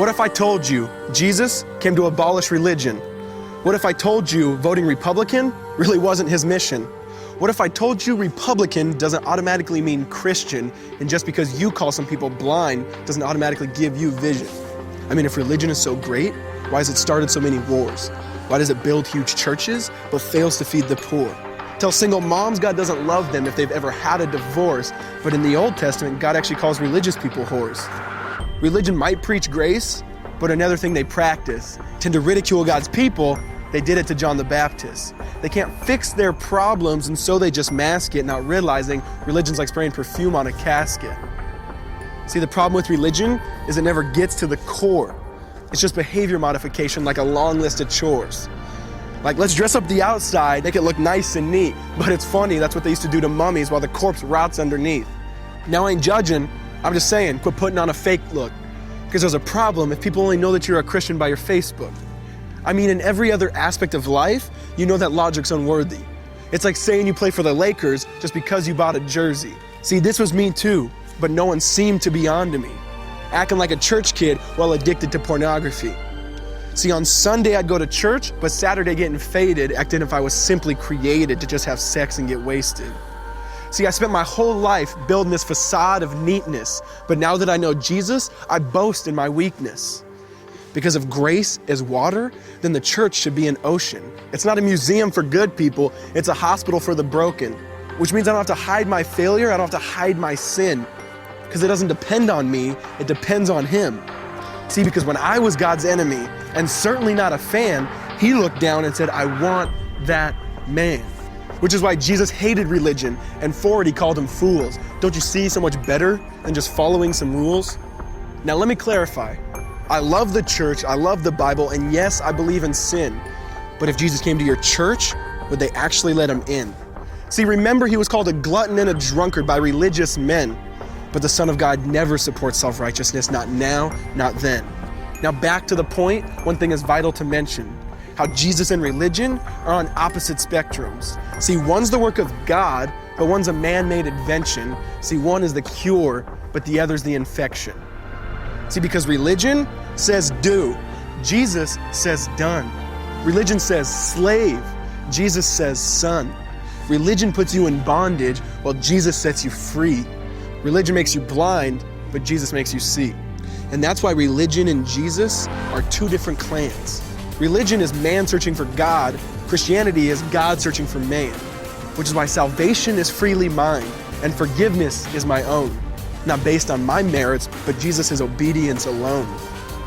What if I told you Jesus came to abolish religion? What if I told you voting Republican really wasn't his mission? What if I told you Republican doesn't automatically mean Christian, and just because you call some people blind doesn't automatically give you vision? I mean, if religion is so great, why has it started so many wars? Why does it build huge churches but fails to feed the poor? Tell single moms God doesn't love them if they've ever had a divorce, but in the Old Testament, God actually calls religious people whores. Religion might preach grace, but another thing they practice, tend to ridicule God's people. They did it to John the Baptist. They can't fix their problems, and so they just mask it, not realizing religion's like spraying perfume on a casket. See, the problem with religion is it never gets to the core. It's just behavior modification, like a long list of chores. Like, let's dress up the outside, make it look nice and neat. But it's funny, that's what they used to do to mummies while the corpse rots underneath. Now, I ain't judging, I'm just saying, quit putting on a fake look. Because there's a problem if people only know that you're a Christian by your Facebook. I mean, in every other aspect of life, you know that logic's unworthy. It's like saying you play for the Lakers just because you bought a jersey. See, this was me too, but no one seemed to be on to me. Acting like a church kid while addicted to pornography. See, on Sunday I'd go to church, but Saturday getting faded, acting if I was simply created to just have sex and get wasted. See, I spent my whole life building this facade of neatness, but now that I know Jesus, I boast in my weakness. Because if grace is water, then the church should be an ocean. It's not a museum for good people, it's a hospital for the broken. Which means I don't have to hide my failure, I don't have to hide my sin. Because it doesn't depend on me, it depends on Him. See, because when I was God's enemy, and certainly not a fan, He looked down and said, I want that man. Which is why Jesus hated religion, and for it He called them fools. Don't you see so much better than just following some rules? Now let me clarify. I love the church, I love the Bible, and yes, I believe in sin. But if Jesus came to your church, would they actually let Him in? See, remember He was called a glutton and a drunkard by religious men. But the Son of God never supports self-righteousness, not now, not then. Now back to the point, one thing is vital to mention. How Jesus and religion are on opposite spectrums. See, one's the work of God, but one's a man-made invention. See, one is the cure, but the other's the infection. See, because religion says do, Jesus says done. Religion says slave, Jesus says son. Religion puts you in bondage, while Jesus sets you free. Religion makes you blind, but Jesus makes you see. And that's why religion and Jesus are two different clans. Religion is man searching for God. Christianity is God searching for man. Which is why salvation is freely mine, and forgiveness is my own. Not based on my merits, but Jesus' obedience alone.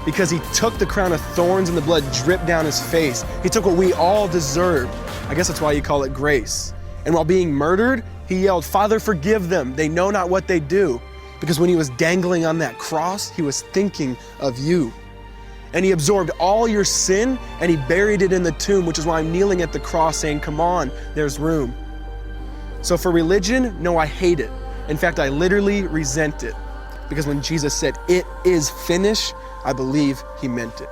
Because He took the crown of thorns and the blood dripped down His face. He took what we all deserved. I guess that's why you call it grace. And while being murdered, He yelled, Father, forgive them. They know not what they do. Because when He was dangling on that cross, He was thinking of you. And He absorbed all your sin and He buried it in the tomb, which is why I'm kneeling at the cross saying, come on, there's room. So for religion, no, I hate it. In fact, I literally resent it. Because when Jesus said, it is finished, I believe He meant it.